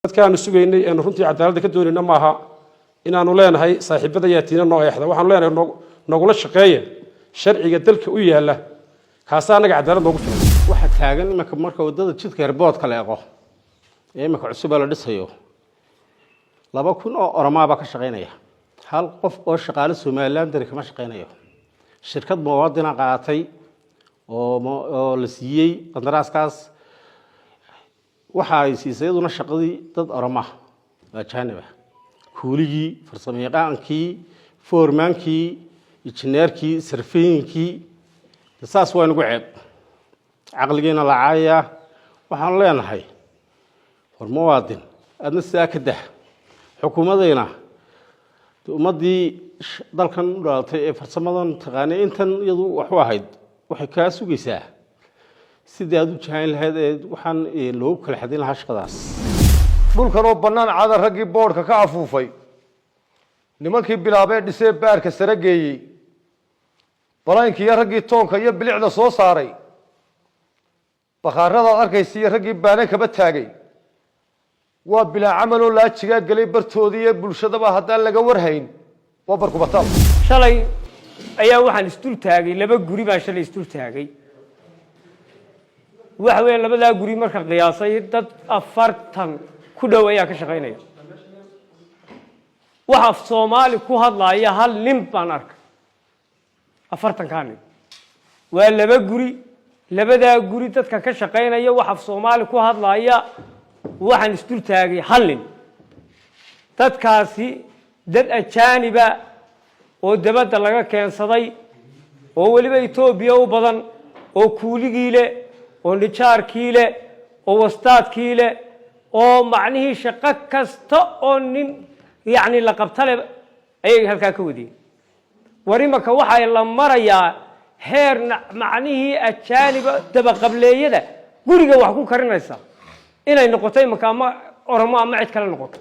dadkaanu sugaynay ee runtii cadaalad ka doonayna maaha inaanu leenahay saaxiibada yaatiina noo eexda waxaan leenahay nogula shaqeeya sharciga dalka u yaala kaasa anaga cadaalad noogu filan waxa taagan marka wadada jidka airport-ka la eego ee marka cusub la dhisayo 2,000 oo oramaaba ka shaqeynaya hal qof oo shaqaale Soomaaliland kama shaqeynayo shirkad muwaadina qaatay oo la siiyay qandaraaskaas waxa ay siisayaduna shaqadii dad orama ajaanib ah kuuligii farsamayaqaankii foormaankii injineerkii sarfiinkii saas waa nagu ceeb aqligeena la caaya waxaan leenahay hormuwaadin adna saakada xukuumadayna ummadii dalkan u dhalatay ee farsamadan taqaanay intan iyadu wax u ahayd waxay ka sugaysaa sidii aad u jaayn lahayd ee waxaan loo kala xadin lahaa shaqadaas dhulkan oo bannaan caada raggii boodhka ka afuufay nimankii bilaabay dhisay baarka sare geeyey balaankii raggii toonka iyo bilicda soo saaray bakhaarada arkaysi raggii baanan kaba taagay waa bilaa camal oo laajiga galay bartoodii iyo bulshadaba haddaan laga warhayn waa barkubatal shalay ayaa waxaan isdul taagay laba guri baan shalay isdul taagay waxa weyn labada guri marka qiyaasay dad 40 ku dhow ayaa ka shaqeynaya waxa Soomaali ku hadlaaya hal nin baan arkay 40 kaan waa laba guri labada guri dadka ka shaqeynaya waxa Soomaali ku hadlaaya waxaan isdul taagay hal nin dadkaasi dad ajaaniba oo dabada laga keensaday oo waliba Itoobiya u badan oo kuuligii leh oo nijaarkii leh oo wastaadkii leh oo macnihii shaqo kasta oo nin yaani la qabtale ay halka ka wadiyeen warimaka waxa la marayaa heer macnihii ajaaniba daba qableeyada guriga wax ku karinaysa inay noqotay makaama oramo ama cid kale noqoto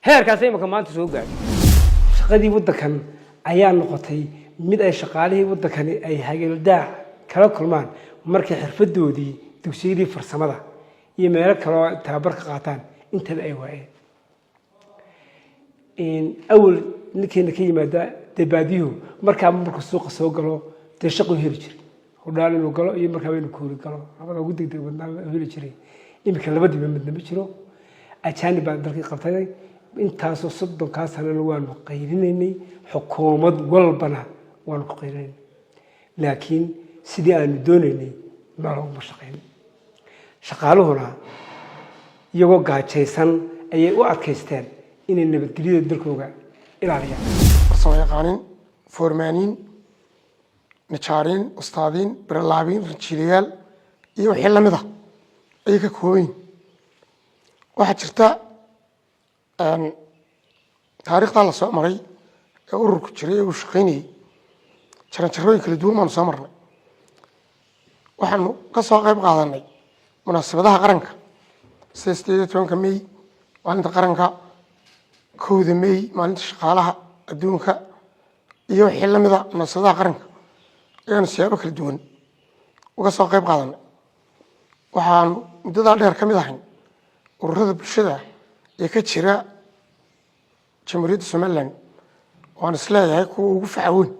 heerkaas ay maanta soo gaadhay shaqadii wadankan ayaa noqotay mid ay shaqaalihii wadankan ay hageeldaa kala kulmaan markay xirfadoodii dugsiyadii farsamada iyo meelo kale oo tababar ka qaataan intaba ay waayeen awal ninkeena ka yimaada dabaadiyo marka suuqa soo galo de shaqo heli jiray hodaan inuu galo iyo markaa inuu koori galo labada ugu degdeg badnaa heli jiray imika labadiiba midna ma jiro ajaanib baa dalkii qabtay intaasoo 30 sano waanu qayrinaynay xukuumad walbana waanu ku qayraynay laakiin sidii aanu doonaynay ma loo shaqeyn shaqaaluhuna iyagoo gaajaysan ayay u adkaysteen inay nabadgelyada dalkooda ilaaliyaan farsamo yaqaanin foormaanin najaarin ustaadin barlaabin rajiilayaal iyo wixii la mid ah ay ka kooban waxa jirta taariikhda la soo maray ee ururku jiray oo shaqeynay jaranjarooyin kala duwan ma soo marnay waxaanu ka soo qayb qaadanay munaasabadaha qaranka 16 May maalinta qaranka 1 May maalinta shaqaalaha adduunka iyo wixii la mid ah munaasabadaha qaranka ayaan siyaabo kala duwan uga soo qayb qaadanay waxaan muddada dheer ka mid ahayn ururada bulshada ee ka jira Jamhuuriyadda Soomaaliland waan isleeyahay kuwa ugu facaweyn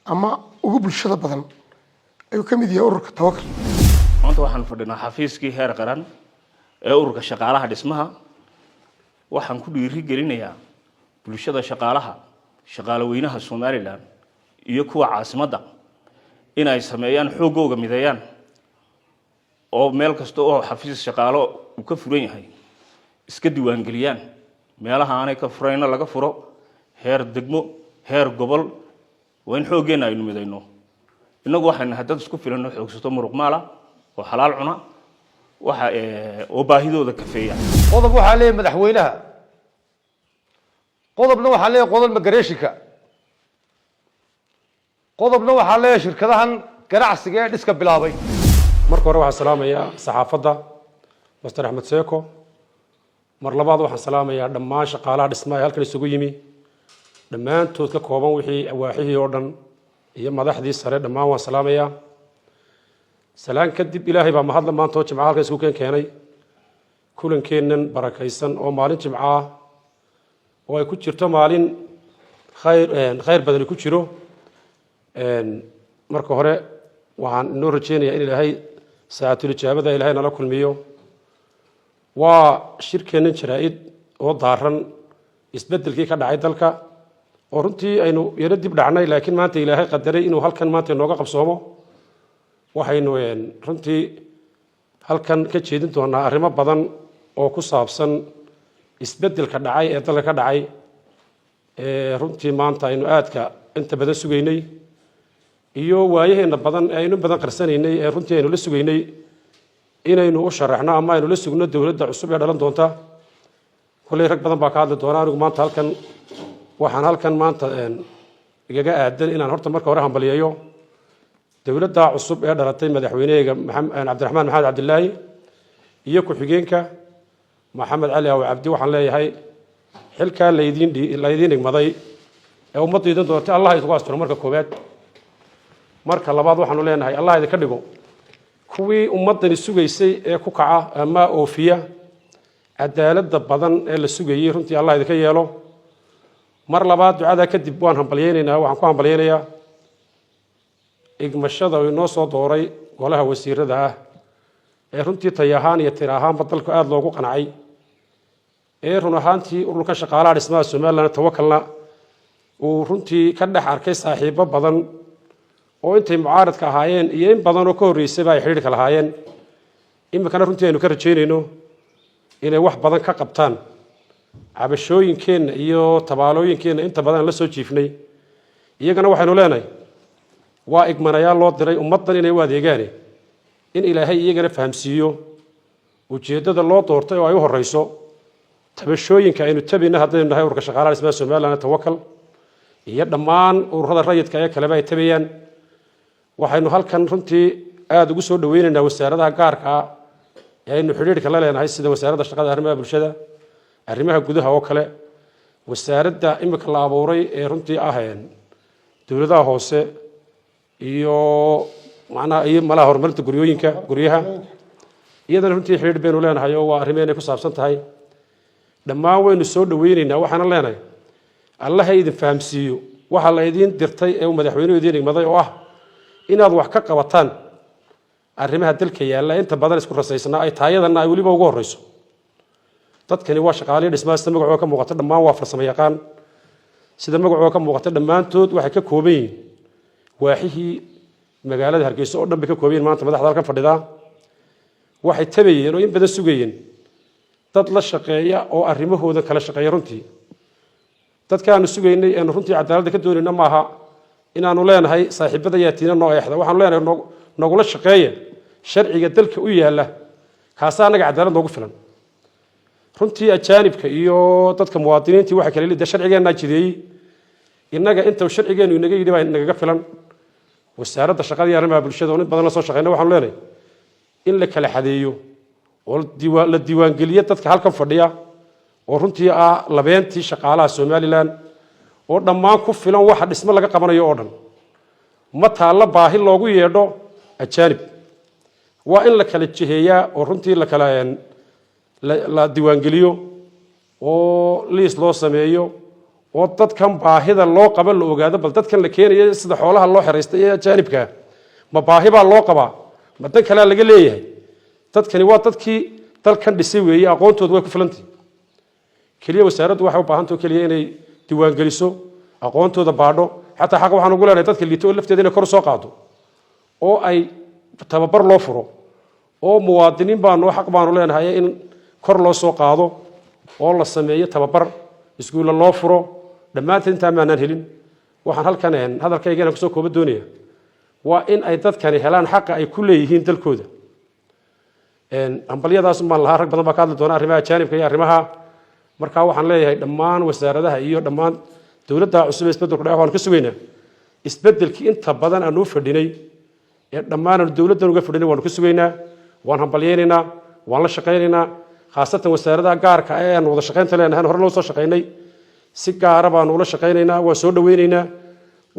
ama ugu bulshada badan ayuu ka mid yahay ururka Tawakkal maanta waxaan fadhinaa xafiiskii heer qaran ee ururka shaqaalaha dhismaha waxaan ku dhiiri gelinayaa bulshada shaqaalaha shaqaalaweynaha Soomaaliland iyo kuwa caasimadda inay sameeyaan xoogooga mideeyaan oo meel kasta oo xafiis shaqaalo uu ka furan yahay iska diiwaan geliyaan meelaha aanay ka furayna laga furo heer degmo heer gobol waan xoogeena aynu midayno inagu waxaan hadda isku filan xoogsato muruq maala oo xalaal cuna waxa oo baahidooda kafeeya qodob waxa leeyahay madaxweynaha qodobna waxa leeyahay qodob magareeshika qodobna waxa leeyahay shirkadahan ganacsiga ee dhiska bilaabay marka hore waxaan salaamayaa saxaafadda Mr. Ahmed Seeko mar labaad waxaan salaamayaa dhammaan shaqaalaha dhismaha halkan isugu yimi dhammaantood ka kooban wixii awaaxihii oo dhan iyo madaxdii sare dhammaan waan salaamayaa salaan kadib ilaahay baa mahad maanta oo jimcaha halkan isku keenay kulankeennan barakaysan oo maalin jimco ah oo ay ku jirto maalin khayr badan ku jiro marka hore waxaan inoo rajeynayaa in ilaahay saacatul ijaabada ilaahay nala kulmiyo waa shirkeennan jaraa'id oo daaran isbeddelkii ka dhacay dalka oo runtii aynu yaro dib dhacnay laakiin maanta ilaahay qadaray inuu halkan maanta inooga qabsoomo waxaynu runtii halkan ka jeedin doonaa arrimo badan oo ku saabsan isbeddelka dhacay ee dalka ka dhacay runtii maanta aynu aadka inta badan sugaynay iyo waayaheena badan ee aynu badan qarsanaynay ee runtii aynu la sugaynay inaynu u sharaxno ama aynu la sugno dowladda cusub ee dhalan doonta kolley rag badan baa ka hadli doona anigu maanta waxaan halkan maanta igaga aadan inaan horta marka hore hambaliyeeyo dowladda cusub ee dhalatay madaxweyneheyga cabdiraxmaan maxamed cabdilaahi iyo ku-xigeenka maxamed cali aw cabdi waxaan leeyahay xilkaa laydiin igmaday ee ummadda idin doontay allah idinku asturo marka koowaad marka labaad waxaanu leenahay allah idinka dhigo kuwii ummaddani sugaysay ee ku kaca ama oofiya cadaaladda badan ee la sugayey runtii allah idinka yeelo mar labaad ducadaa kadib waan hambalyeynaynaa waxaan ku hambalyeynayaa igmashada uu inoo soo dooray golaha wasiirada ah ee runtii tay ahaan iyo tir ahaanba dalku aada loogu qancay ee run ahaantii ururka shaqaalaha dhismaha somalilan tawakalna uu runtii ka dhex arkay saaxiibo badan oo intay mucaaradka ahaayeen iyo in badan oo ka horreysayba ay xidhiidhka lahaayeen iminkana runtii aynu ka rajaynayno inay wax badan ka qabtaan cabashooyinkeenna iyo tabaalooyinkeenna inta badan aan la soo jiifnay iyagana waxaynu leenahay waa igmanayaal loo diray ummaddan inay u adeegaane in ilaahay iyagana fahamsiiyo ujeeddada loo doortay oo ay u horreyso tabashooyinka aynu tabayna haddaynu nahay ururka shaqaalaha dhismaha somalilan tawakal iyo dhammaan ururada rayidka ee kaleba ay tabayaan waxaynu halkan runtii aada ugu soo dhaweynaynaa wasaaradaha gaarka ah ee aynu xidhiidhka la leenahay sida wasaaradda shaqada arrimaha bulshada arrimaha gudaha oo kale wasaaradda imika la abuuray ee runtii ah dowladaha hoose iyo macnaha iyo malaha horumarinta guryaha iyadana runtii xidhiidh baynu leenahay oo waa arrimeenay ku saabsan tahay dhammaan waynu soo dhaweynaynaa waxaana leenahay allaha idin fahamsiiyo waxa la idiin dirtay ee uu madaxweynuhu idiin igmaday oo ah inaad wax ka qabataan arrimaha dalka yaalla inta badan isku rasaysnaa ay taayadana ay weliba ugu horreyso dadkani waa shaqaaliyo dhismaha sida magacooda ka muuqata dhammaan waa farsamo yaqaan sida magacooda ka muuqata dhammaantood waxay ka kooban yihiin waaxihii magaalada hargeysa oo dhan bay ka kooban yihiin maanta madaxda halkan fadhidaa waxay tabayeen oo in badan sugayeen dad la shaqeeya oo arrimahooda kala shaqeeya runtii dadkaanu sugaynay eenu runtii cadaaladda ka doonayna maaha inaanu leenahay saaxiibada yaatiina noo eexda waxaanu leenahay nogula shaqeeya sharciga dalka u yaalla kaasaa annaga cadaalad noogu filan runtii ajaanibka iyo dadka muwaadiniintii waxay kale leedahay sharcigeennaa jideeyey innaga inta sharcigeennu inaga yidhi baa nagaga filan wasaaradda shaqada iyo arrimaha bulshada oo in badan la soo shaqeyna waxaanu leenahay in la kala xadeeyo oo la diiwaangeliyo dadka halkan fadhiya oo runtii ah labeentii shaqaalaha somalilan oo dhammaan ku filan waxa dhismo laga qabanayo oo dhan ma taalla baahi loogu yeedho ajaanib waa in la kala jiheeyaa oo runtii la diiwaangeliyo oo liis loo sameeyo oo dadkan baahida loo qaba la ogaado bal dadkan la keenayo sida xoolaha loo xeraystay ee ajaanibka ma baahi baa loo qabaa ma dan kalea laga leeyahay dadkani waa dadkii dalkan dhisay weeye aqoontoodu way ku filantahi keliya wasaaraddu waxay u baahantao keliya inay diiwaangeliso aqoontooda baadho xataa xaq waxaan ugu leenahay dadka liito oo lafteeda inay kor soo qaado oo ay tababar loo furo oo muwaadiniin baanu xaq baanu leenahay in kor loo soo qaado oo la sameeyo tababar iskuulla loo furo dhammaanteed intaa maanaan helin waxaan halkan hadalkaygana kusoo kooba doonaya waa in ay dadkani helaan xaqa ay ku leeyihiin dalkooda hambalyadaas maan lahaa rag badan baa ka hadli doona arrimaha ajaanibka iyo arrimaha markaa waxaan leeyahay dhammaan wasaaradaha iyo dhammaan dowladda cusub ee isbeddelku dhaca waanu ka sugaynaa isbeddelkii inta badan aanu u fadhinay ee dhammaan aanu dowladdan uga fadhinay waanu ka sugaynaa waan hambalyeynaynaa waan la shaqaynaynaa khaasatan wasaaradaha gaarka ee aanu wada shaqaynta leenahay hore loo soo shaqaynay si gaara baanu ula shaqaynaynaa waan soo dhaweynaynaa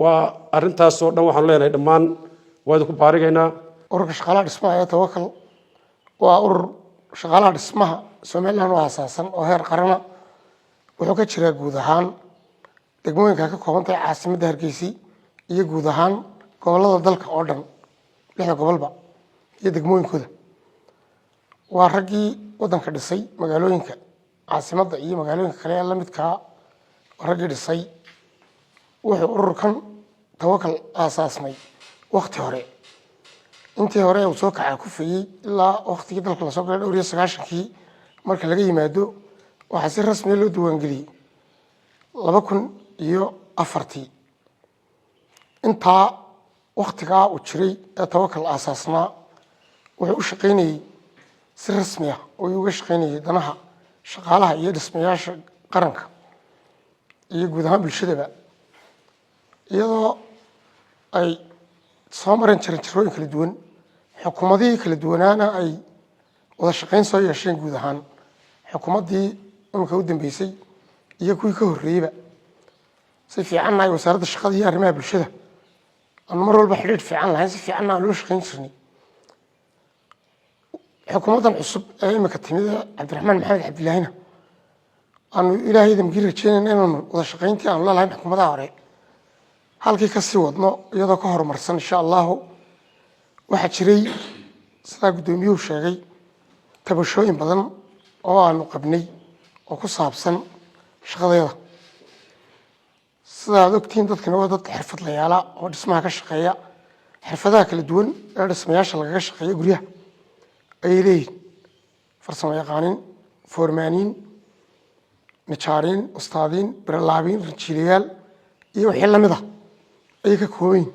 waa arrintaasoo dhan waxaanu leenahay dhammaan waa idinku baarigaynaa ururka shaqaalaha dhismaha ee tawakal waa urur shaqaalaha dhismaha somalilan oo aasaasan oo heer qarana wuxuu ka jiraa guud ahaan degmooyinka ka kooban tahay caasimadda hargeysa iyo guud ahaan gobollada dalka oo dhan lixda gobolba iyo degmooyinkooda waa raggii waddanka dhisay magaalooyinka caasimadda iyo magaalooyinka kale ee la midkaa waa raggii dhisay wuxuu ururkan tawakal aasaasmay wakti hore intii hore uu soo kacaa ku fayey ilaa waktigii dalka lasoo galay dhowr iyo 90kii marka laga yimaado waxaa si rasmiya loo diiwaangeliyey 2004 intaa waktigaa uu jiray ee tawakal aasaasnaa wuxuu u shaqaynayey si rasmi ah oo uga shaqaynayay danaha shaqaalaha iyo dhismayaasha qaranka iyo guud ahaan bulshadaba iyadoo ay soo mareen jarooyin kala duwan xukuumadihii kala duwanaana ay wada shaqayn soo yeesheen guud ahaan xukuumaddii imika u dambeysay iyo kuwii ka horreeyeyba si fiicanna ay wasaaradda shaqada iyo arrimaha bulshada aanu mar walba xidhiidh fiican lahayn si fiicanna aan loo shaqayn jirnay xukuumaddan cusub ee imika timid cabdiraxmaan maxamed cabdilaahina aanu ilaahay damkii rajeynayna inaanu wada shaqayntii aanu la lahayn xukuumadaha hore halkii ka sii wadno iyadoo ka horumarsan insha allahu waxaa jiray sidaa guddoomiyuhu sheegay tabashooyin badan oo aanu qabnay oo ku saabsan shaqadeeda sida aad ogtihiin dadkana waa dad xirfadlayaala oo dhismaha ka shaqeeya xirfadaha kala duwan ee dhismayaasha lagaga shaqeeya guryaha ayay leeyihin farsamo yaqaanin foormaaniin nijaariin ustaadiin biralaabiin rajiilayaal iyo wixii la mid ah ayay ka kooban yihin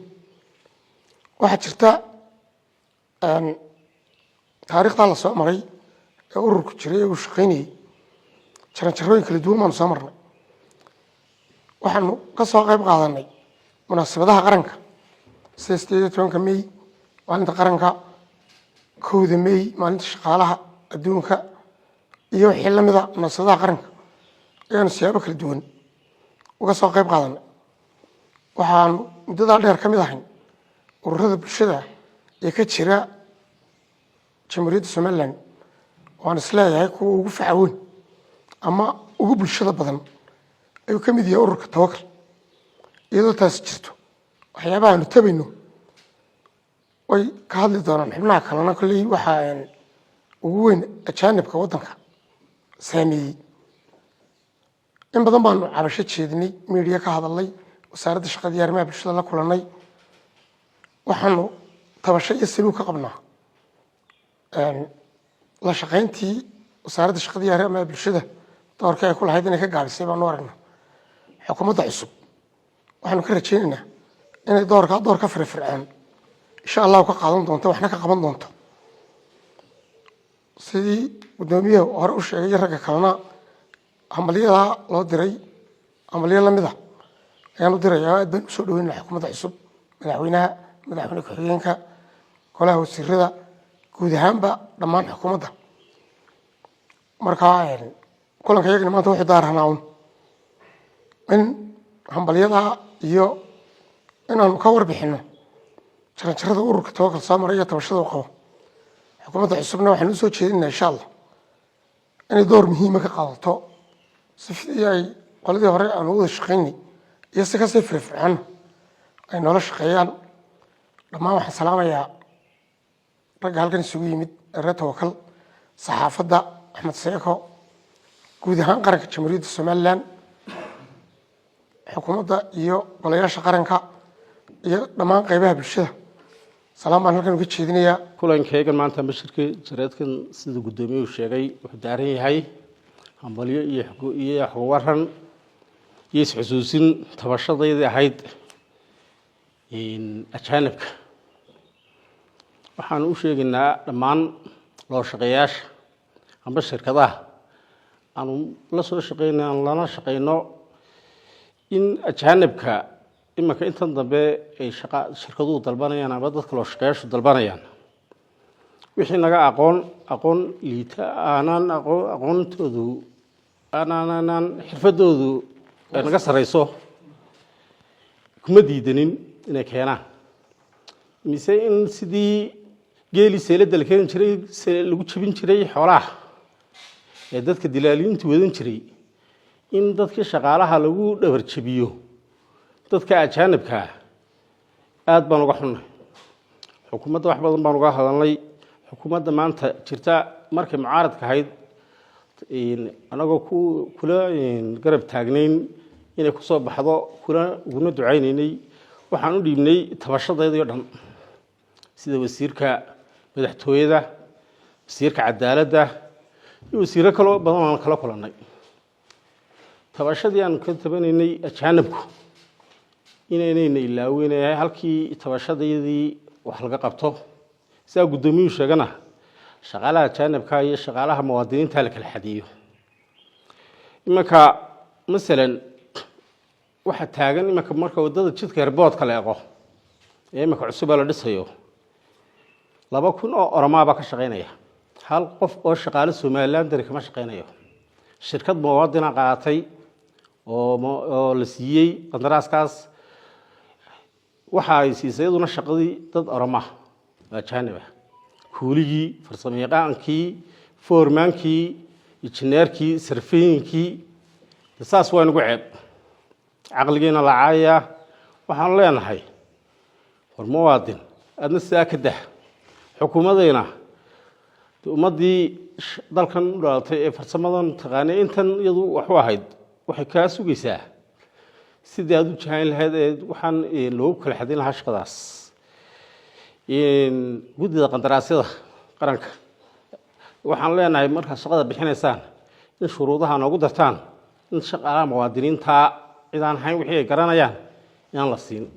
waxaa jirta taariikhdaa la soo maray ee ururku jiray ee uu shaqaynayey jaranjarooyin kala duwan baanu soo marnay waxaanu ka soo qayb qaadanay munaasabadaha qaranka sida 18 May maalinta qaranka 1 May maalinta shaqaalaha adduunka iyo wixii la mid ah munaasabadaha qaranka ayaanu siyaabo kala duwan uga soo qayb qaadanay waxaanu muddadaa dheer ka mid ahayn ururada bulshada ee ka jira jamhuuriyadda somalilan waan isleeyahay kuwa ugu facaweyn ama ugu bulshada badan ayuu ka mid yahay ururka tawakal iyadoo taasi jirto waxyaabaha aanu tabayno way ka hadli doonaan xubnaha kalena kolley waxaa ugu weyn ajaanibka waddanka saameeyey in badan baanu cabasho jeedinay miidiya ka hadalnay wasaaradda shaqada iyo arrimaha bulshada la kulannay waxaanu tabasho iyo saluug ka qabnaa la shaqayntii wasaaradda shaqada iyo arrimaha bulshada doorkii ay ku lahayd inay ka gaabisay baanu aragnaa xukuumadda cusub waxaanu ka rajaynaynaa inay door ka firfircoon insha allahu ka qaadan doonto waxna ka qaban doonto sidii guddoomiyaha hore u sheegay iyo ragga kalena hambalyadaa loo diray hambalyo la mid ah ayaanu dirayaa aad baan usoo dhaweynaa xukuumadda cusub madaxweynaha madaxweyne ku-xigeenka golaha wasiirada guud ahaanba dhammaan xukuumadda markaa kulanka iyagana maanta wuxuu daaranaa un in hambalyada iyo inaanu ka warbixino jaranjarada ururka tawakal soo maray iyo tabashada uu qabo xukuumadda cusubna waxaanu usoo jeedinaa insha allah inay door muhiima ka qaadato sidii ay qoladii hore aanu wada shaqaynay iyo si kasii firfircoon ay noola shaqeeyaan dhammaan waxaan salaamayaa ragga halkan isugu yimid reer tawakal saxaafadda axmed seeko guud ahaan qaranka jamhuuriyadda somalilan xukuumadda iyo golayaasha qaranka iyo dhammaan qaybaha bulshada salaam baan halkan uga jeedinayaa kulankaygan maanta bashirka jareedkan sida guddoomiyuhu sheegay wuxuu daaran yahay hambalyo iyo xogwaran iyo isxusuusin tabashadaydii ahayd ajaanibka waxaanu u sheegaynaa dhammaan loo shaqeeyaasha amba shirkadaha aanu la soo shaqeyno aan lana shaqeyno in ajaanibka imanka intan dambe ay shirkaduhu dalbanayaan ama dadka loo shaqeeyaashu dalbanayaan wixii naga aqoon liita aanaan aqoontoodu aanaan xirfadoodu naga sareyso kuma diidanin inay keenaan mise in sidii geeli seelada la keeni jiray lagu jebin jiray xoolaha ee dadka dilaaliintu wadan jiray in dadkii shaqaalaha lagu dhabar jabiyo dadka ajaanibka aad baan uga xunnay xukuumadda wax badan baan uga hadalnay xukuumadda maanta jirta markay mucaaradka ahayd anagoo kula garab taagnayn inay ku soo baxdo uguna ducaynaynay waxaan u dhiibnay tabashadeedii oo dhan sida wasiirka madaxtooyada wasiirka cadaaladda iyo wasiiro kaloo badan aan kala kulannay tabashadii aan ka tabanaynay ajaanibku inaynayna ilaaweynayahay halkii tabashadayadii wax laga qabto sidaa guddoomiyuhu sheegana shaqaalaha ajaanibka iyo shaqaalaha muwaadiniinta la kala xadiyo imanka masalan waxa taagan imanka marka wadada jidka airportka la eego ee imanka cusub la dhisayo 2,000 oo oromaa baa ka shaqeynaya hal qof oo shaqaale Soomaaliland kama shaqeynayo shirkad muwaadina qaatay oo la siiyay qandaraaskaas waxa ay siisayaduna shaqadii dad oromaa ajaanib ah kuuligii farsamayaqaankii foormaankii injineerkii sarfiinkii saas waa nagu ceeb caqligeena lacaaya waxaan leenahay war muwaadin adna sidaa ka dah xukuumadayna ummadii dalkan u dhalatay ee farsamadan taqaanay intan iyadu wax u ahayd waxay kaa sugaysaa sidii aad u jahayn lahayd ee waxaan loogu kala xadin lahaa shaqadaas guddida qandaraasyada qaranka waxaan leenahay markaa shaqada bixinaysaan in shuruudaha noogu dartaan in shaqaalaha muwaadiniinta cidaan hayn wixii ay garanayaan inaan la siin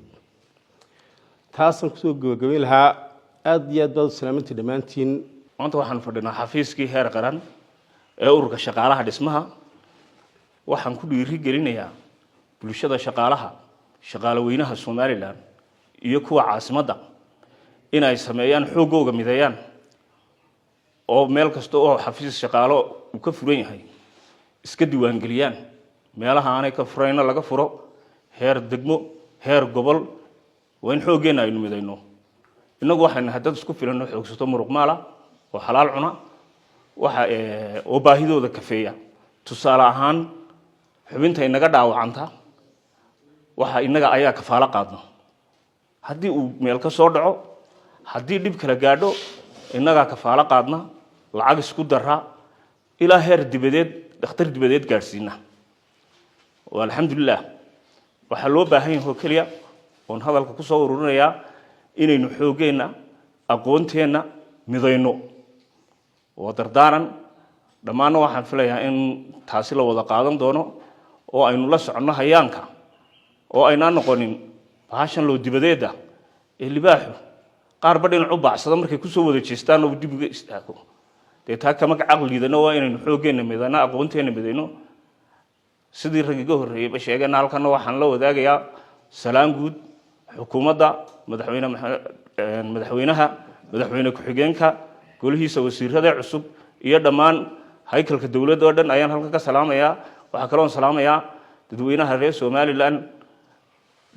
taasaan kusoo gabagabayn lahaa aad iyo aad baad u salaamantii dhammaantiin maanta waxaan fadhinaa xafiiskii heer qaran ee ururka shaqaalaha dhismaha waxaan ku dhiirigelinayaa bulshada shaqaalaha shaqaalaweynaha Soomaaliland iyo kuwa caasimadda in ay sameeyaan xoogooga mideeyaan oo meel kasta oo xafiis shaqaalo uu ka furan yahay iska diiwaan geliyaan meelaha aanay ka furayna laga furo heer degmo heer gobol wayn xoogeena aynu midayno inagu waxaan hadda isku filanno xoogsato muruq maala oo xalaal cuna waxa oo baahidooda kafeeya tusaale ahaan xubinta inaga dhaawacanta waxa inaga ayaa kafaalo qaadno haddii uu meel ka soo dhaco haddii dhib kala gaadho inaga kafaalo qaadna lacag isku dara ilaa heer dibadeed dhakhtar dibadeed gaarsiina walxamdulillah waxa loo baahan yahay kaliya oo hadalka ku soo ururinaya inaynu xoogeena aqoonteena midayno oo dardaaran dhammaan waxaan filayaa in taasi la wada qaadan doono oo aynu la socono hayaanka oo ayna noqonin baashan loo dibadeeda ee libaaxu qaar badin u baacsada markay ku soo wada jeestaan oo dib uga istaago taa kama caqliidana waa inaynu xoogeena midana aqoonteena midayno sidii ragiga horeeyay sheegana halkan waxaan la wadaagayaa salaam guud xukuumadda madaxweynaha ku-xigeenka golihiisa wasiirada cusub iyo dhammaan haykalka dawladda oo dhan ayaan halka ka salaamayaa waxa kale oo salaamayaa dadweynaha reer Soomaaliland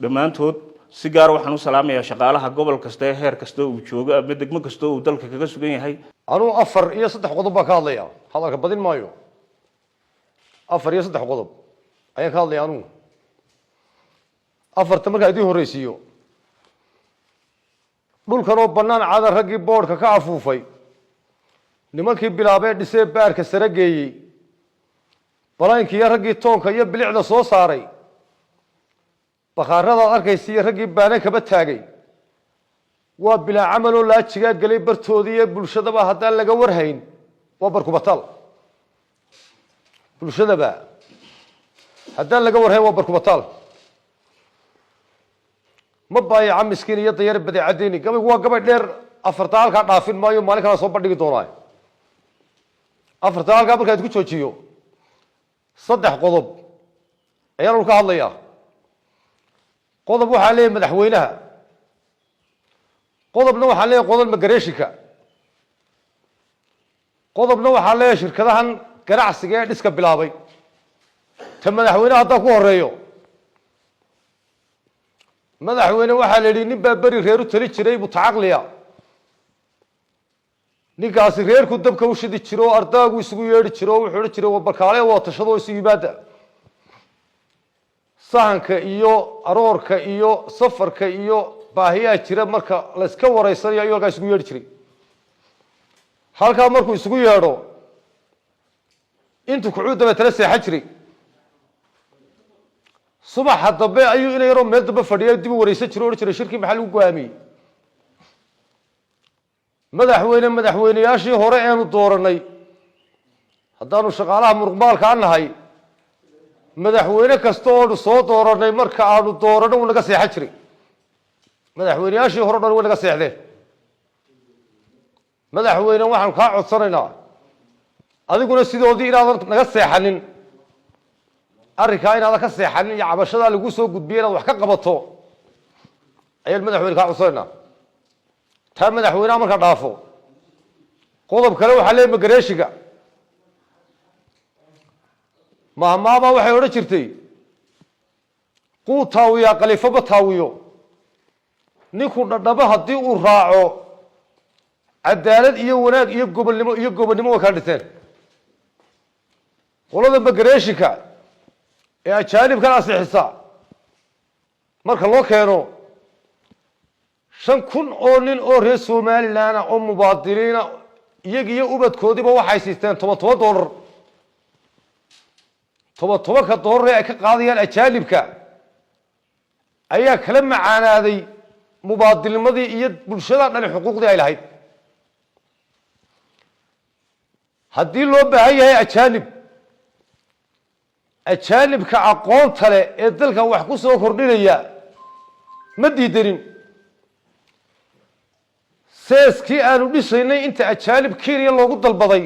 dhammaantood si gaar waxaan u salaamayaa shaqaalaha gobol kasta ee heer kasta uu joogo ama degmo kasta uu dalka kaga sugan yahay anuu 4 iyo 3 qodob baan ka hadlayaa hadalka badin maayo 4 iyo 3 qodob ayaan ka hadlayaa anuu afarta marka idin horeysiyo dhulkan oo banaan caada raggii boodhka ka afuufay nimankii bilaabay dhisay baarka sare geeyay balaankii raggii toonka iyo bilicda soo saaray bakhaarada arkaysiyo raggii baanan kaba taagay waa bilaa camal oo laajiga galay bartoodii ee bulshadaba haddaan laga warhayn waa barkubatal bulshadaba haddaan laga warhayn waa barkubatal ma baayaca miskiin iyo dayar badeecadeyni gabaygu waa gabay dheer afarta halkaa dhaafin maayo maalin kala soo bandhigi doonaa afarta halkaa markaad ku joojiyo 3 qodob ayaan uu ka hadlayaa qodob waxaa leeyahay madaxweynaha qodobna waxaa leeyahay qodob magareeshika qodobna waxaa leeyahay shirkadahan ganacsiga ee dhiska bilaabay ta madaxweynaha hadda ku horeeyo madaxweyne waxaa la yidhi nin baa beri reer u tali jiray mutacaqliya ninkaasi reerku dabka u shidi jiro ardaagu isugu yeedhi jiro wuxuu odhan jiray barkaale waa tashadoo isu yimaada sahanka iyo aroorka iyo safarka iyo baahiyaa jira marka la iska wareysanayo ayuu halkaa isugu yeedhi jiray halkaa markuu isugu yeedho intuu kucuu dabeetana seexan jiray subaxa dambe ayuu ina yaroo meel dambe fadhiya dib u wareysan jiro odhan jiray shirkii maxaa lagu go'aamiyey madaxweynayaashii hore eenu dooranay haddaanu shaqaalaha muruqmaalka a nahay madaxweyne kasta oonu soo dooranay marka aanu doorano uu naga seexan jiray madaxweynayaashii hore o dhan way naga seexdeen madaxweyne waxaanu kaa codsanaynaa adiguna sidoodii inaadan naga seexanin arrinkaa inaadan ka seexanin iyo cabashadaa lagu soo gudbiya inaad wax ka qabato ayaan madaxweyne kaa codsanaynaa taa madaxweyneha marka dhaafo qodob kale waxaa leeya magareeshiga mahmaabaa waxay odhan jirtay quu taawiyaa khaliifo ma taawiyo ninku dhadhabo haddii uu raaco cadaalad iyo wanaag iyo gobonnimo way kala dhinteen qolada magareeshinka ee ajaanibkan asixisa marka loo keeno 5,000 oo nin oo reer somalilan oo mubaadiliina iyaga iyo ubadkoodiiba waxay siisteen $10 $10 ay ka qaadayaan ajaanibka ayaa kala macaanaaday mubaadilnimadii iyo bulshada dhan xuquuqdii ay lahayd haddii loo baahan yahay ajaanibka aqoonta leh ee dalka wax ku soo kordhinaya ma diidanin seeskii aanu dhisaynay inta ajaanib kenya loogu dalbaday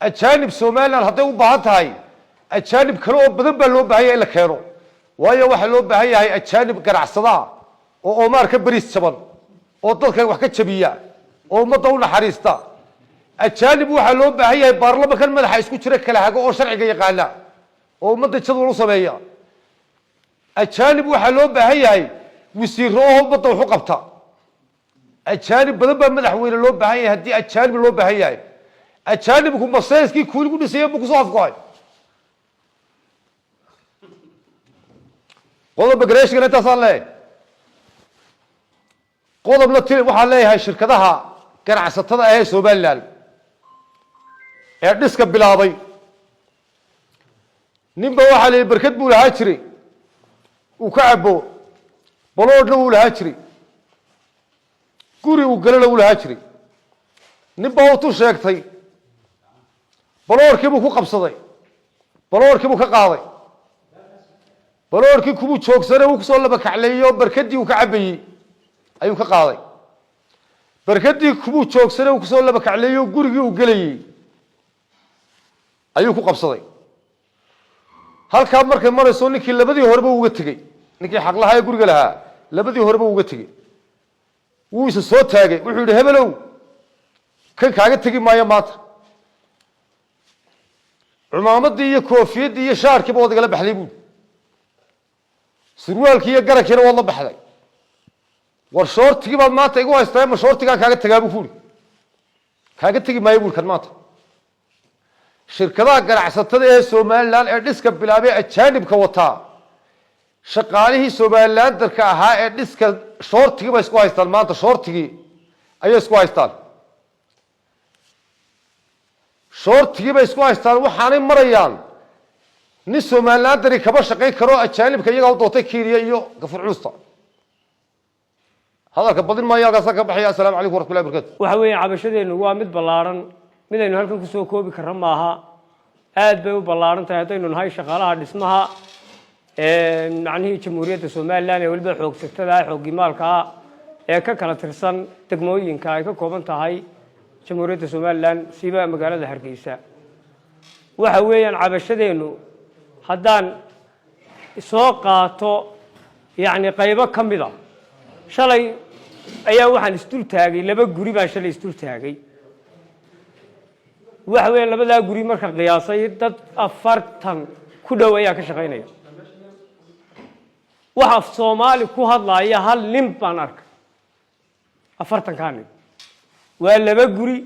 ajaanib somalilan hadday u baahan tahay ajaanib kale oo badan baa loo baahan yahay in la keeno waayo waxaa loo baahan yahay ajaanib ganacsadaa oo oomaar ka beriis jaban oo dadka wax ka jabiya oo ummadda u naxariista ajaanib waxaa loo baahan yahay baarlamankan madaxa isku jira kala hago oo sharciga yaqaana oo ummadda jadwal u sameeya ajaanib waxaa loo baahan yahay wasiiro oo ummadda wax u qabta ajaanib badan baa madaxweyne loo baahan yahay haddii ajaanib loo baahan yahay ajaanibku maseeskii kuuligu dhisaya buu kusoo afgoay qodob magareeshigana intaasaan leeyahay qodobna waxaan leeyahay shirkadaha ganacsatada ahee somalilan ee dhiska bilaabay ninba waxaa leeyahy berked buu lahaa jiray uu ka cabo baloodhna wuu lahaa jiray guri uu galana wuu lahaa jiray ninba utu sheegtay baloorkiibuu ku qabsaday baloorkiibuu ka qaaday baloorkii kubuu joogsane uu kusoo laba kacleeyo berkadii uu ka cabayey ayuu ka qaaday berkadii kubuu joogsane uu kusoo laba kacleeyo gurigii uu gelayey ayuu ku qabsaday halkaa markay marayso ninkii labadii horeba uga tegey ninkii xaqlahaa ee guriga lahaa labadii horeba uga tegey wuu isa soo taagay wuxuu yidhi hebelow kan kaaga tegi maayo maanta cumaamadii iyo koofiyaddii iyo shaarkiiba waad igala baxday buui surwaalkii iyo garankiina waad la baxday war shoortigii baad maanta igu haystaa ma shoortigaan kaaga tegaa buu kuuri kaaga tegi maayo buuri kan maanta shirkadaha ganacsatada ee somalilan ee dhiska bilaabay ajaanibka wataa shaqaalihii somalilandarka ahaa ee dhiska shoortigii bay isku haystaan maanta shoortigii ayay isku haystaan shoortigii bay isku haystaan waxaanay marayaan nin somalilandari kama shaqayn karo ajaanibka iyagaa u doortay kenya iyo gafur cuusta hadalka badin maayo halkaasaan ka baxaya assalaamu calaykum waraxmatullahi barakatu waxa weeye cabashadeennu waa mid ballaaran midaynu halkan kusoo koobi karra maaha aad bay u ballaaran tahay haddaynu nahay shaqaalaha dhismaha macnihii jamhuuriyadda somalilan ee weliba xoogsatada xooggimaalka ah ee ka kala tirsan degmooyinka ay ka kooban tahay jamhuuriyadda somalilan siiba magaalada hargeysa waxa weeyaan cabashadeennu haddaan soo qaato yacni qaybo ka mid a shalay ayaa waxaan isdul taagay 2 guri baan shalay isdul taagay waxa weeyaan labadaa guri marka qiyaasay dad 40 ku dhow ayaa ka shaqaynaya waxa Soomaali ku hadlaya hal nin baan arkay 40 kaan waa laba guri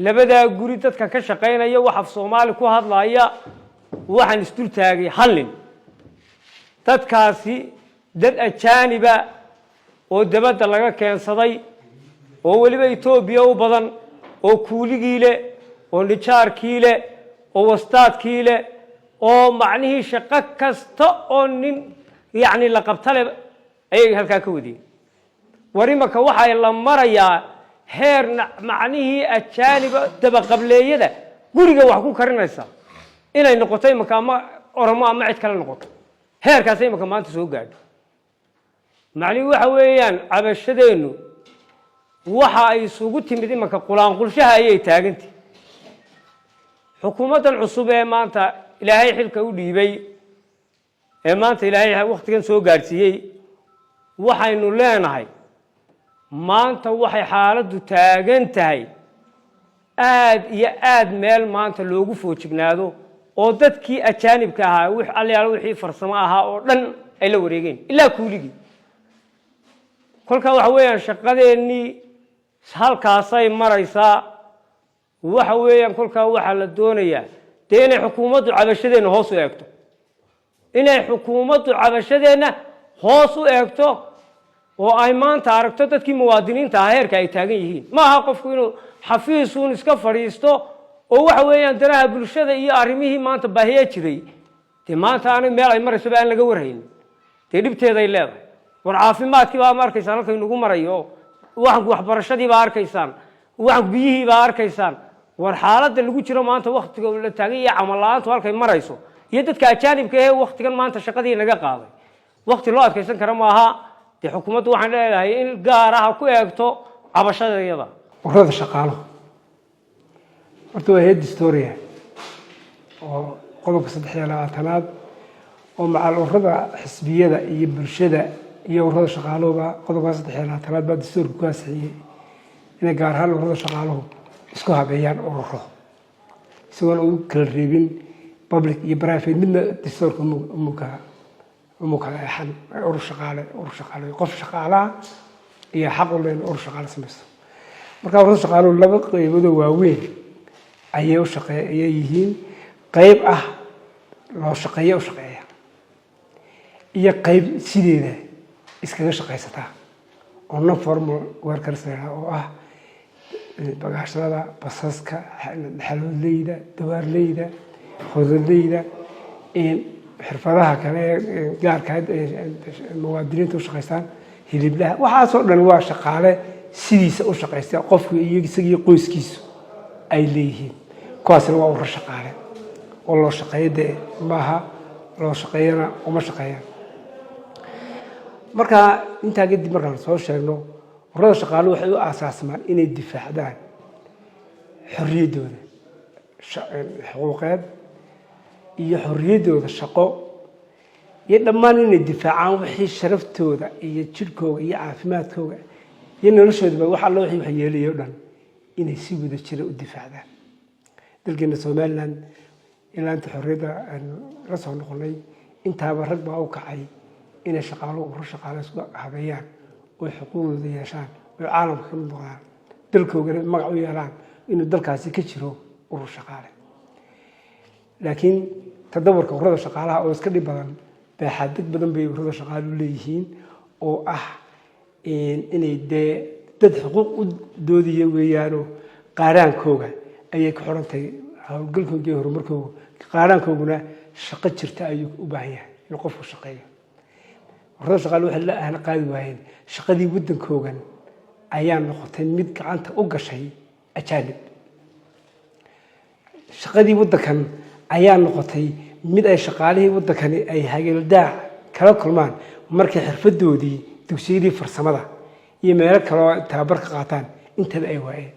labadaa guri dadka ka shaqaynaya wax af soomaali ku hadlaya waxaan isdul taagay hal nin dadkaasi dad ajaaniba oo dabadda laga keensaday oo weliba Itoobiya u badan oo kuuligii leh oo nijaarkii leh oo wastaadkii leh oo macnihii shaqo kasta oo nin yacni la qabtale ayay halkaa ka wadeen warimaka waxay la marayaa heer macnihii ajaaniba dabaqableeyada guriga wax ku karinaysa inay noqotay makaama oromo ama cid kale noqoto heerkaas ay maanta soo gaadho macni waxa weeyaan cabashadeenu waxa ay isugu timid imanka qulaan qulshaha ayay taagantay xukuumadan cusub ee maanta ilaahay xilka u dhiibay ee maanta ilaahay waqtigan soo gaarsiiyay waxaynu leenahay maanta waxay xaaladdu taagan tahay aad iyo aad meel maanta loogu foojignaado oo dadkii ajaanibka ahaa wix allayaal wixii farsamo ahaa oo dhan ay la wareegeen ilaa kuuligii kolka waxa weeyaan shaqadeennii halkaasay maraysaa waxa weeyaan kolka waxa la doonayaa dee inay xukuumaddu cabashadeenna hoos u eegto inay xukuumaddu cabashadeenna hoos u eegto oo ay maanta aragto dadkii muwaadiniinta ah heerka ay taagan yihiin ma aha qofku inuu xafiisuun iska fadhiisto oo waxa weeyaan daraha bulshada iyo arrimihii maanta baahiya jiray dee maanta aanay meel ay marayso aan laga warhayn dee dhibteeday leedahay war caafimaadkii baa ma arkaysaan halkay nagu marayo waxanku waxbarashadii baa arkaysaan waxanku biyihii baa arkaysaan war xaaladda lagu jiro maanta waqtiga la taagan iyo camal la'aantu halkay marayso iyo dadka ajaanibka ee waqtigan maanta shaqadii naga qaaday waqti loo adkaysan kara maaha dee xukuumaddu waxaan leedahay in gaar ah ku eegto cabashadeeda ururada shaqaalo horta waa hay'ad historia oo qodobka 23aad oo macal ururada xisbiyada iyo bulshada iyo ururada shaqaalooba qodobka 23aad baa dastuurka ku ansixiyay inay gaar ahaan ururada shaqaaluhu isku habeeyaan ururo isagoon ugu kala reebin public iyo private midna dastuurka umukala axan urur shaqaale qof shaqaalaha iyo xaq u leeyahay urur shaqaale samaysto marka ururada shaqaaluhu laba qaybood oo waaweyn ayay u shaqeeyay yihiin qayb ah loo shaqeeyo u shaqeeya iyo qayb sideeda iskaga shaqaysata oo non formal workers oo ah bagaashada basaska xaloolayda dawaarlayda khudradlayda in xirfadaha kale gaarka muwaadiniinta u shaqeystaan hiliblaha waxaasoo dhan waa shaqaale sidiisa u shaqeysta qofku iyo isagii qoyskiisu ay leeyihiin kuwaasna waa urur shaqaale oo loo shaqeeyo dee maaha loo shaqeeyana uma shaqeeyaan marka intaa kadib markaan soo sheegno ururada shaqaaluhu waxay u aasaasmaan inay difaacdaan xorriyaddooda xuquuqeed iyo xorriyaddooda shaqo iyo dhammaan inay difaacaan wixii sharaftooda iyo jidhkooda iyo caafimaadkooda iyo noloshoodaba wax alla wixii wax yeelayo dhan inay si wada jira u difaacdaan dalkeena Somaliland ilaa inta xorriyadda la soo noqonay intaaba rag baa u kacay inay shaqaaluhu urur shaqaale isku habeeyaan oo xuquuqdooda yeeshaan oo caalamka ka mid noqdaan dalkoodana magac u yeelaan inuu dalkaasi ka jiro urur shaqaale laakiin tadawarka ururada shaqaalaha oo iska dhib badan baaxadad badan bay ururada shaqaaluhu leeyihiin oo ah inay dad xuquuq u doodiya weeyaanoo qaaraankooga ayay ku xidhantahay howlgalkooda iyo horumarkooda qaaraankooguna shaqo jirta ayuu u baahan yahay inuu qofku shaqeeyo ururada shaqaaluhu waxay la ahna qaadi waayeen shaqadii waddankoogan ayaa noqotay mid gacanta u gashay ajaanib shaqadii waddankan ayaa noqotay mid ay shaqaalihii waddankani ay hageeldaac kala kulmaan markay xirfadoodii dugsiyadii farsamada iyo meelo kaloo tababar ka qaataan intaba ay waayeen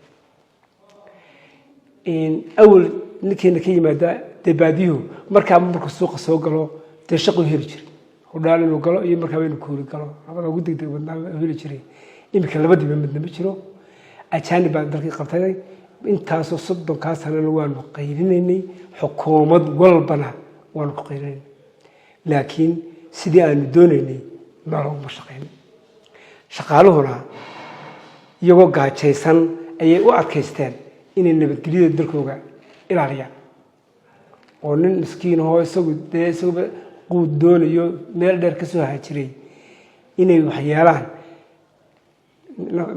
awal ninkeena ka yimaada debaadiyuhu markuu suuqa soo galo dee shaquu heli jiray hudhaal inuu galo iyo markaa inuu kuuri galo labada ugu degdeg badnaa heli jiray iminka labadiiba midna ma jiro ajaanib baan dalkii qabtay intaasoo 30 sanana waanu qayrinaynay xukuumad walbana waanu ku qayrinaynay laakiin sidii aanu doonaynay ma shaqeyn shaqaaluhuna iyagoo gaajaysan ayay u adkaysteen inay nabadgelyada dalkooga ilaaliyaan oo nin miskiin oo isagu quud doonayo meel dheer ka soo haajiray inay wax yeelaan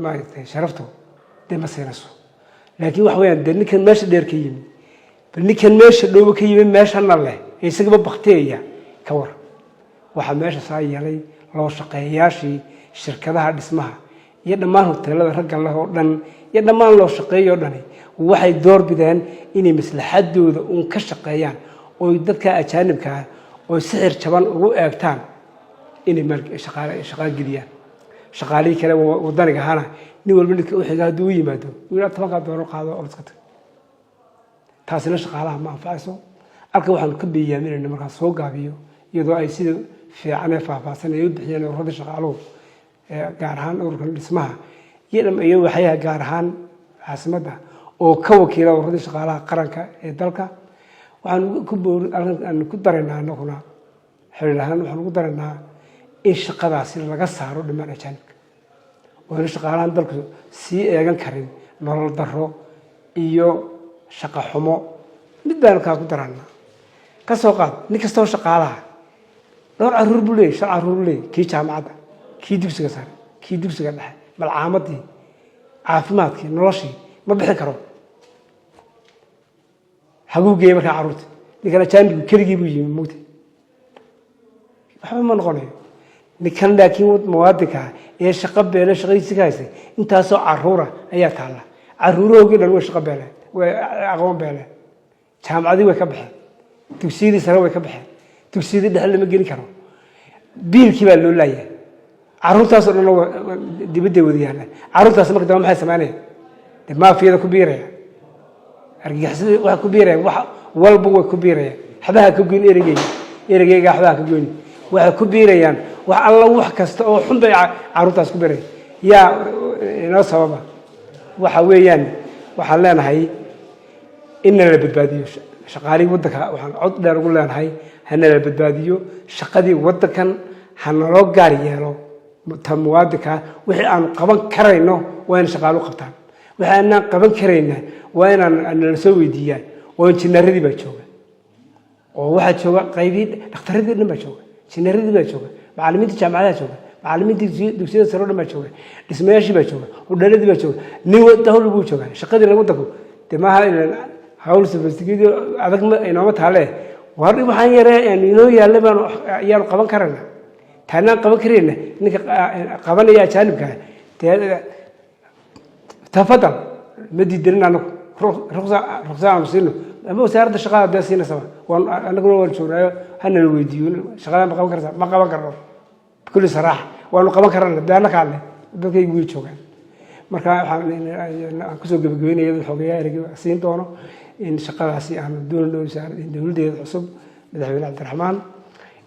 maaragtay sharaftu dee ma siinayso laakiin wax weeyaan dee ninkan meesha dheer ka yimi bal ninkan meesha dhoobo ka yimi meeshana leh isagaba bakteeya ka war waxaa meesha saa yeelay loo shaqeeyayaashii shirkadaha dhismaha iyo dhammaan hoteelada raggan leh oo dhan iyo dhammaan loo shaqeeyo oo dhani waxay door bideen inay maslaxadooda uun ka shaqeeyaan oo dadka ajaanibka ah oo sixir jaban ugu eegtaan inay shaqaale geliyaan shaqaalihii kale wadaniga ahana nin walba ninka u xiga hadduu u yimaado wiilaa 10 doolar qaado oo iska tag taasina shaqaalaha ma anfacayso halka waxaan ka biyaamineynaa markaan soo gaabiyo iyadoo ay sida fiican ee faahfaahsan ay u bixiyeen ururada shaqaaluhu gaar ahaan ururka dhismaha iyo waxyaha gaar ahaan caasimadda oo ka wakiila ururada shaqaalaha qaranka ee dalka waxaan ku daraynaa anaguna xiriir ahaan waxaan ugu daraynaa in shaqadaasi laga saaro dhammaan ajaanibka oo in shaqaalahan dalku sii eegan karin nolol darro iyo shaqo xumo mid baan kaa ku daranaa ka soo qaad nin kastoo shaqaalaha dhowr caruur buu leeyahay 5 caruur buu leeyahay kii jaamacadda kii dugsiga sare kii dugsiga dhexe malcaamadii caafimaadkii noloshii ma bixin karo haguu geeyay markaa caruurta ninkan ajaanibku keligii buu yimi mugti waxba ma noqonayo ninkan laakiin muwaadinka ee shaqo beele shaqadiisa ka haysay intaasoo caruura ayaa taalla caruurahoogii dhan way shaqo beeleen way aqoon beeleen jaamacadii way ka baxeen dugsiyadii sare way ka baxeen dugsiyadii dhexe lama gelin karo biilkii baa loo laayahay caruurtaasoo dhan dibadday wada yaallaan caruurtaas marka dambe maxay samaynayaan dee maafiyada ku biiraya argagixisada waxa ku biiraya wax walba way ku biirayaan xabaha ka goyn ereyga xabaha ka goyn waxay ku biirayaan wax alla wax kasta oo xun bay caruurtaas ku biirayaan yaa inoo sababa waxa weeyaan waxaan leenahay in la badbaadiyo shaqaalii waddanka waxaan cod dheer ugu leenahay hana la badbaadiyo shaqadii waddankan hana loo gaar yeelo ta muwaadinka wixii aan qaban karayno waa in shaqaalu qabtaan wixii aan qaban karayna waa inaan la soo weydiiyaan oo injineeradii baa jooga oo waxaa jooga qaybii dhakhtaradii dhan baa jooga injineeradii baa jooga macallimiinta jaamacadaha jooga macallimiinta dugsiyada sare oo dhan baa jooga dhismayaashii baa jooga hudheeladii baa jooga nin hawl buu jooga shaqadii lagu dako dee maaha hawl sofistigidii adag inooma taale war waxaan yaree inoo yaalla baan ayaanu qaban karana taanaan qaban karayna ninka qabanaya ajaanibka tafadal ma diidanin anagu ruqsa aanu siino ama wasaaradda shaqada dee siinaysaa anaguna waan joognaayo hanala weydiiyo shaqada ma qaban karaysaa ma qaban karno kulli saraax waanu qaban karana dee annaka alle dadkaygu way joogaan marka waxaan kusoo gebagabeynaya xogeeyaa ereyga siin doono in shaqadaasi aanu dowladdeeda cusub madaxweyne cabdiraxmaan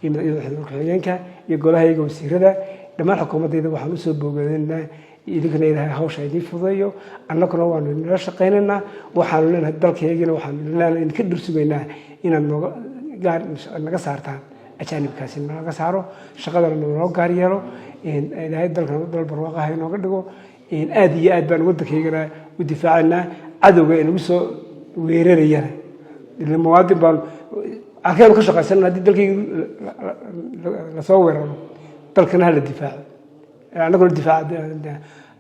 iyo madaxweyne ku-xigeenka iyo golahayga wasiirada dhammaan xukuumaddayda waxaan usoo boogadeynaa idinkana ilaahay hawsha idiin fududeeyo annaguna waanu nala shaqaynaynaa waxaanu leenahay dalkaygina waxaanu leenahay idinka dhursugaynaa inaad naga saartaan ajaanibkaasi naga saaro shaqadana noo gaar yeelo ilaahay dalkana dal barwaaqaha inooga dhigo aad iyo aad baan waddankaygana u difaacaynaa cadowga inagu soo weerarayana ila muwaadin baan halkeenu ka shaqaysanna haddii dalkayga lasoo weeraro dalkana hala difaaco annaguna difaac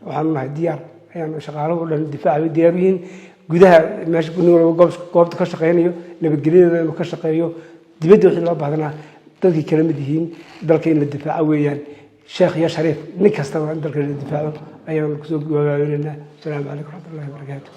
waxaanu nahay diyaar ayaanu shaqaaluhu dhan difaac diyaar yihiin gudaha meesha nin walba goobta ka shaqeynayo nabadgelyadeeda inuu ka shaqeeyo dibadda wixii loo baahnaa dadkii kala mid yihiin dalka in la difaaco weeyaan sheekh iyo shariif nin kastaba in dalka la difaaco ayaanu kusoo gabagabeynaa asalaamu calaykum waraxmatullahi wabarakaatu